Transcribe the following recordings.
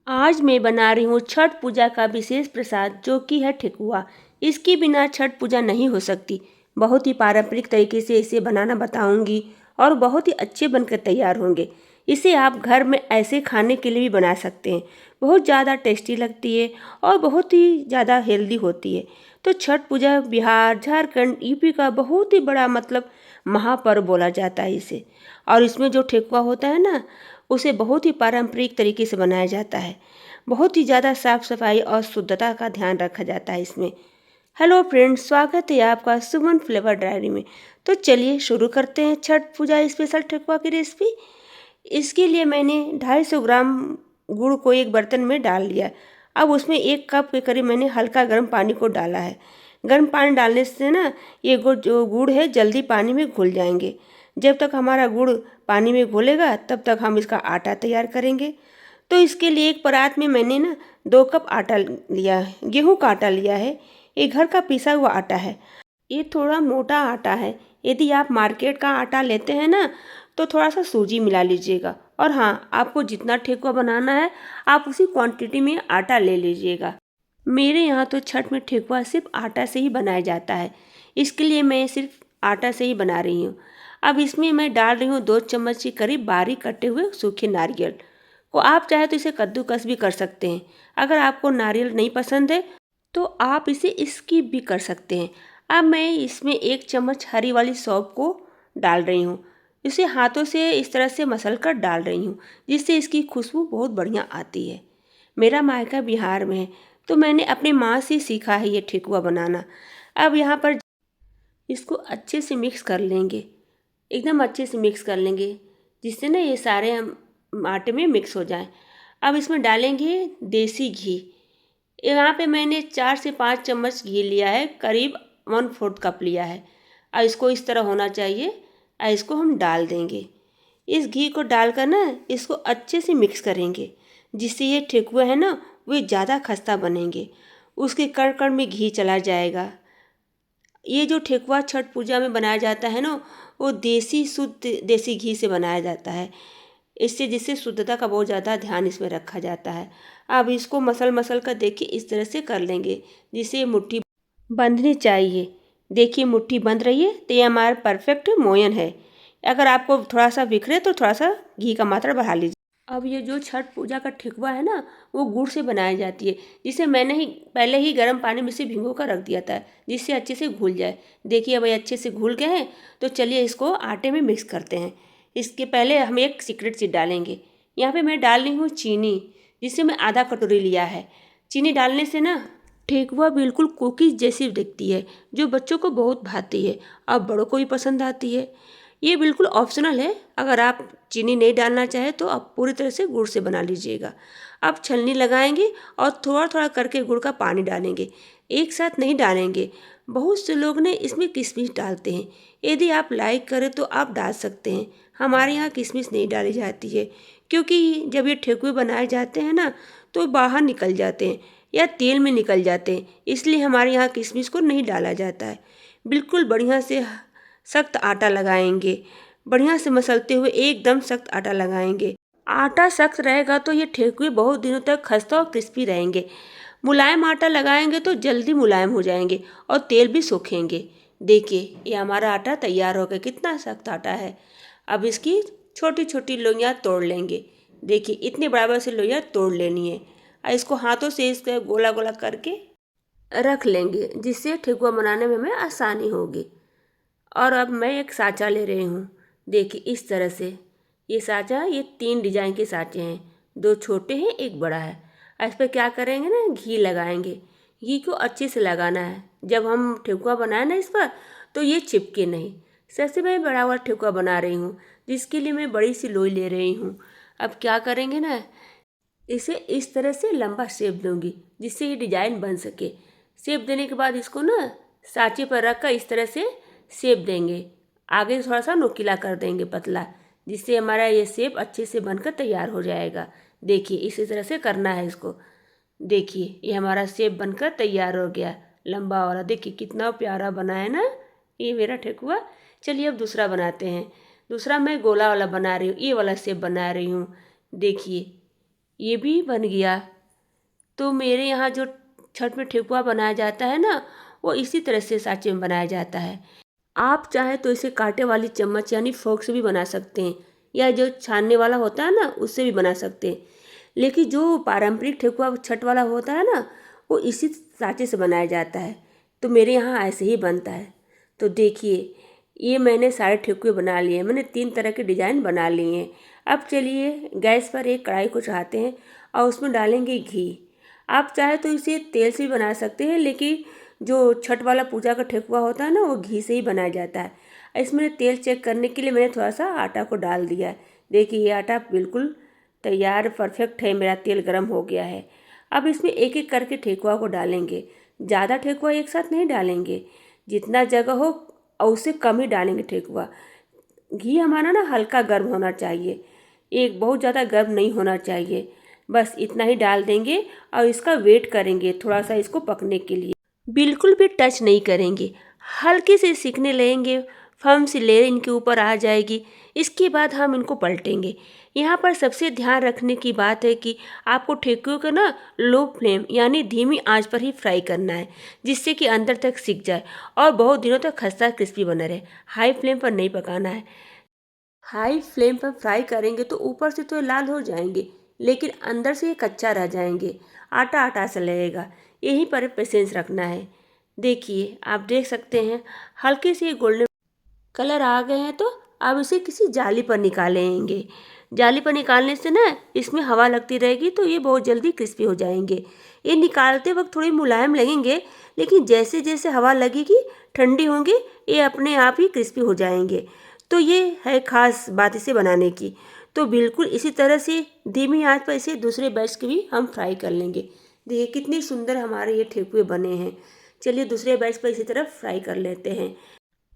आज मैं बना रही हूँ छठ पूजा का विशेष प्रसाद जो कि है ठेकुआ। इसके बिना छठ पूजा नहीं हो सकती। बहुत ही पारंपरिक तरीके से इसे बनाना बताऊंगी और बहुत ही अच्छे बनकर तैयार होंगे। इसे आप घर में ऐसे खाने के लिए भी बना सकते हैं। बहुत ज़्यादा टेस्टी लगती है और बहुत ही ज़्यादा हेल्दी होती है। तो छठ पूजा बिहार, झारखंड, यूपी का बहुत ही बड़ा महापर्व बोला जाता है इसे। और इसमें जो ठेकुआ होता है ना, उसे बहुत ही पारंपरिक तरीके से बनाया जाता है। बहुत ही ज़्यादा साफ सफाई और शुद्धता का ध्यान रखा जाता है इसमें। हेलो फ्रेंड्स, स्वागत है आपका सुमन फ्लेवर डायरी में। तो चलिए शुरू करते हैं छठ पूजा स्पेशल ठेकुआ की रेसिपी। इसके लिए मैंने 250 ग्राम गुड़ को एक बर्तन में डाल लिया। अब उसमें 1 कप के करीब मैंने हल्का गर्म पानी को डाला है। गर्म पानी डालने से ना ये गुड़ है जल्दी पानी में घुल जाएंगे। जब तक हमारा गुड़ पानी में घुलेगा तब तक हम इसका आटा तैयार करेंगे। तो इसके लिए एक परात में मैंने ना 2 कप आटा लिया है, गेहूं का आटा लिया है। ये घर का पिसा हुआ आटा है। ये थोड़ा मोटा आटा है। यदि आप मार्केट का आटा लेते हैं ना तो थोड़ा सा सूजी मिला लीजिएगा। और हाँ, आपको जितना ठेकुआ बनाना है आप उसी क्वांटिटी में आटा ले लीजिएगा। मेरे यहाँ तो छठ में ठेकुआ सिर्फ आटा से ही बनाया जाता है। इसके लिए मैं सिर्फ आटा से ही बना रही हूँ। अब इसमें मैं डाल रही हूँ 2 चम्मच के करीब बारीक कटे हुए सूखे नारियल को। आप चाहे तो इसे कद्दूकस भी कर सकते हैं। अगर आपको नारियल नहीं पसंद है तो आप इसे स्किप भी कर सकते हैं। अब मैं इसमें 1 चम्मच हरी वाली सौंफ को डाल रही हूँ। इसे हाथों से इस तरह से मसल कर डाल रही हूँ जिससे इसकी खुशबू बहुत बढ़िया आती है। मेरा मायका बिहार में है तो मैंने अपनी माँ से सीखा है ये ठेकुआ बनाना। अब यहाँ पर इसको अच्छे से मिक्स कर लेंगे, एकदम अच्छे से मिक्स कर लेंगे जिससे ना ये सारे हम आटे में मिक्स हो जाएं। अब इसमें डालेंगे देसी घी। यहाँ पे मैंने 4 से 5 चम्मच घी लिया है, करीब 1/4 कप लिया है। और इसको इस तरह होना चाहिए। और इसको हम डाल देंगे। इस घी को डालकर ना इसको अच्छे से मिक्स करेंगे जिससे ये ठेकुआ है ना वे ज़्यादा खस्ता बनेंगे। उसके कण कण में घी चला जाएगा। ये जो ठेकुआ छठ पूजा में बनाया जाता है ना वो शुद्ध देसी घी से बनाया जाता है। इससे जिससे शुद्धता का बहुत ज़्यादा ध्यान इसमें रखा जाता है। अब इसको मसल मसल कर देखिए इस तरह से कर लेंगे जिससे मुट्ठी बंधनी चाहिए। देखिए मुट्ठी बंध रही है तो ये हमारा परफेक्ट मोयन है। अगर आपको थोड़ा सा बिखरे तो थोड़ा सा घी का मात्रा बढ़ा लीजिए। अब ये जो छठ पूजा का ठेकुआ है ना वो गुड़ से बनाई जाती है, जिसे मैंने ही पहले ही गर्म पानी में से भिगो कर रख दिया था जिससे अच्छे से घुल जाए। देखिए अब ये अच्छे से घुल गए हैं। तो चलिए इसको आटे में मिक्स करते हैं। इसके पहले हम एक सीक्रेट चीज़ डालेंगे। यहाँ पे मैं डाल रही हूँ चीनी, जिसे मैं आधा कटोरी लिया है। चीनी डालने से ना ठेकुआ बिल्कुल कुकीज़ जैसी दिखती है जो बच्चों को बहुत भाती है और बड़ों को भी पसंद आती है। ये बिल्कुल ऑप्शनल है। अगर आप चीनी नहीं डालना चाहे तो आप पूरी तरह से गुड़ से बना लीजिएगा। अब छलनी लगाएंगे और थोड़ा थोड़ा करके गुड़ का पानी डालेंगे, एक साथ नहीं डालेंगे। बहुत से लोग ने इसमें किशमिश डालते हैं। यदि आप लाइक करें तो आप डाल सकते हैं। हमारे यहाँ किशमिश नहीं डाली जाती है क्योंकि जब ये ठेकुए बनाए जाते हैं ना तो बाहर निकल जाते हैं या तेल में निकल जाते हैं, इसलिए हमारे यहाँ किशमिश को नहीं डाला जाता है। बिल्कुल बढ़िया से सख्त आटा लगाएंगे। बढ़िया से मसलते हुए एकदम सख्त आटा लगाएंगे। आटा सख्त रहेगा तो ये ठेकुए बहुत दिनों तक खस्ता और क्रिस्पी रहेंगे। मुलायम आटा लगाएंगे तो जल्दी मुलायम हो जाएंगे और तेल भी सूखेंगे। देखिए ये हमारा आटा तैयार हो गया, कितना सख्त आटा है। अब इसकी छोटी छोटी लोइयाँ तोड़ लेंगे। देखिए इतने बराबर से लोइयाँ तोड़ लेनी है और इसको हाथों से इसका गोला गोला करके रख लेंगे जिससे ठेकुआ बनाने में हमें आसानी होगी। और अब मैं एक साँचा ले रही हूँ। देखिए इस तरह से ये साँचा, ये 3 डिजाइन के साँचे हैं, 2 छोटे हैं, 1 बड़ा है। इस पर क्या करेंगे ना, घी लगाएंगे। घी को अच्छे से लगाना है। जब हम ठेकुआ बनाए ना इस पर तो ये चिपके नहीं। सबसे मैं बड़ा हुआ ठेकुआ बना रही हूँ जिसके लिए मैं बड़ी सी लोई ले रही हूँ। अब क्या करेंगे ना, इसे इस तरह से लंबा शेप दूंगी जिससे ये डिजाइन बन सके। शेप देने के बाद इसको ना साँचे पर रख कर इस तरह से शेप देंगे। आगे थोड़ा सा नुकीला कर देंगे पतला, जिससे हमारा ये शेप अच्छे से बनकर तैयार हो जाएगा। देखिए इसी तरह से करना है इसको। देखिए ये हमारा शेप बनकर तैयार हो गया, लंबा वाला। देखिए कितना प्यारा बना है ना ये मेरा ठेकुआ। चलिए अब दूसरा बनाते हैं। दूसरा मैं गोला वाला बना रही हूँ, ये वाला शेप बना रही हूँ। देखिए ये भी बन गया। तो मेरे यहाँ जो छठ में ठेकुआ बनाया जाता है ना, वो इसी तरह से सांचे में बनाया जाता है। आप चाहे तो इसे कांटे वाली चम्मच यानी फोर्क से भी बना सकते हैं, या जो छानने वाला होता है ना उससे भी बना सकते हैं। लेकिन जो पारंपरिक ठेकुआ छठ वाला होता है ना, वो इसी सांचे से बनाया जाता है। तो मेरे यहाँ ऐसे ही बनता है। तो देखिए, ये मैंने सारे ठेकुए बना लिए हैं। मैंने 3 तरह के डिज़ाइन बना लिए हैं। अब चलिए गैस पर एक कढ़ाई को चढ़ाते हैं और उसमें डालेंगे घी। आप चाहे तो इसे तेल से भी बना सकते हैं, लेकिन जो छठ वाला पूजा का ठेकुआ होता है ना, वो घी से ही बनाया जाता है। इसमें तेल चेक करने के लिए मैंने थोड़ा सा आटा को डाल दिया है। देखिए, ये आटा बिल्कुल तैयार परफेक्ट है, मेरा तेल गर्म हो गया है। अब इसमें एक एक करके ठेकुआ को डालेंगे। ज़्यादा ठेकुआ एक साथ नहीं डालेंगे, जितना जगह हो और उससे कम ही डालेंगे ठेकुआ। घी हमारा ना हल्का गर्म होना चाहिए, एक बहुत ज़्यादा गर्म नहीं होना चाहिए। बस इतना ही डाल देंगे और इसका वेट करेंगे थोड़ा सा इसको पकने के लिए। बिल्कुल भी टच नहीं करेंगे, हल्के से सिकने लगेंगे, फर्म सी लेयर इनके ऊपर आ जाएगी। इसके बाद हम इनको पलटेंगे। यहाँ पर सबसे ध्यान रखने की बात है कि आपको ठेकुए को ना लो फ्लेम यानी धीमी आंच पर ही फ्राई करना है, जिससे कि अंदर तक सिक जाए और बहुत दिनों तक खस्ता क्रिस्पी बना रहे। हाई फ्लेम पर नहीं पकाना है। हाई फ्लेम पर फ्राई करेंगे तो ऊपर से तो लाल हो जाएंगे, लेकिन अंदर से ये कच्चा रह जाएंगे, आटा आटा सा लगेगा। यहीं पर पेशेंस रखना है। देखिए, आप देख सकते हैं हल्के से गोल्डन कलर आ गए हैं। तो अब इसे किसी जाली पर निकालेंगे। जाली पर निकालने से ना इसमें हवा लगती रहेगी, तो ये बहुत जल्दी क्रिस्पी हो जाएंगे। ये निकालते वक्त थोड़े मुलायम लगेंगे, लेकिन जैसे जैसे हवा लगेगी ठंडी होंगे, ये अपने आप ही क्रिस्पी हो जाएंगे। तो ये है खास बात इसे बनाने की। तो बिल्कुल इसी तरह से धीमी आंच पर इसे दूसरे बैच के भी हम फ्राई कर लेंगे। देखिए कितनी सुंदर हमारे ये ठेकुए बने हैं। चलिए दूसरे बैच पर इसी तरह फ्राई कर लेते हैं।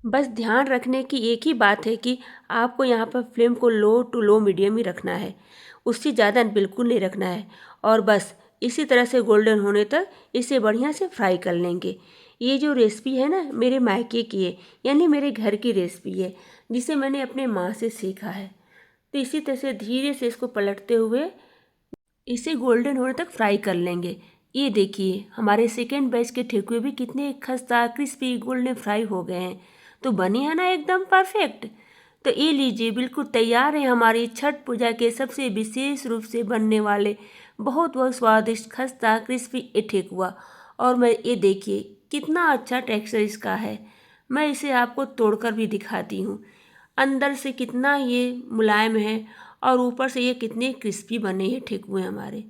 बस ध्यान रखने की एक ही बात है कि आपको यहाँ पर फ्लेम को लो टू लो मीडियम ही रखना है, उससे ज़्यादा बिल्कुल नहीं रखना है। और बस इसी तरह से गोल्डन होने तक इसे बढ़िया से फ्राई कर लेंगे। ये जो रेसिपी है ना, मेरे मायके की है, यानी मेरे घर की रेसिपी है, जिसे मैंने अपने माँ से सीखा है। तो इसी तरह से धीरे से इसको पलटते हुए इसे गोल्डन होने तक फ्राई कर लेंगे। ये देखिए हमारे सेकेंड बैच के ठेकुए भी कितने खस्ता क्रिस्पी गोल्डन फ्राई हो गए हैं। तो बनी है ना एकदम परफेक्ट। तो ये लीजिए बिल्कुल तैयार है हमारी छठ पूजा के सबसे विशेष रूप से बनने वाले बहुत बहुत स्वादिष्ट खस्ता क्रिस्पी ये ठेकुआ। और मैं ये देखिए कितना अच्छा टेक्सचर इसका है। मैं इसे आपको तोड़कर भी दिखाती हूँ। अंदर से कितना ये मुलायम है और ऊपर से ये कितने क्रिस्पी बने हैं ठेकुए हमारे।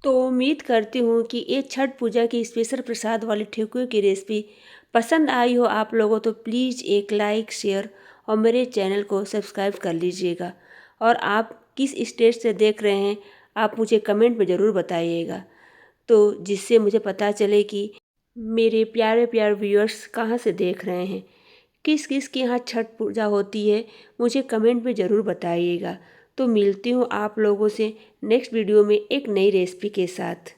तो उम्मीद करती हूँ कि ये छठ पूजा की स्पेशल प्रसाद वाले ठेकुए की रेसिपी पसंद आई हो आप लोगों। तो प्लीज़ एक लाइक शेयर और मेरे चैनल को सब्सक्राइब कर लीजिएगा। और आप किस स्टेट से देख रहे हैं आप मुझे कमेंट में ज़रूर बताइएगा, तो जिससे मुझे पता चले कि मेरे प्यारे प्यारे व्यूअर्स कहाँ से देख रहे हैं, किस किस के यहाँ छठ पूजा होती है, मुझे कमेंट में ज़रूर बताइएगा। तो मिलती हूँ आप लोगों से नेक्स्ट वीडियो में एक नई रेसिपी के साथ।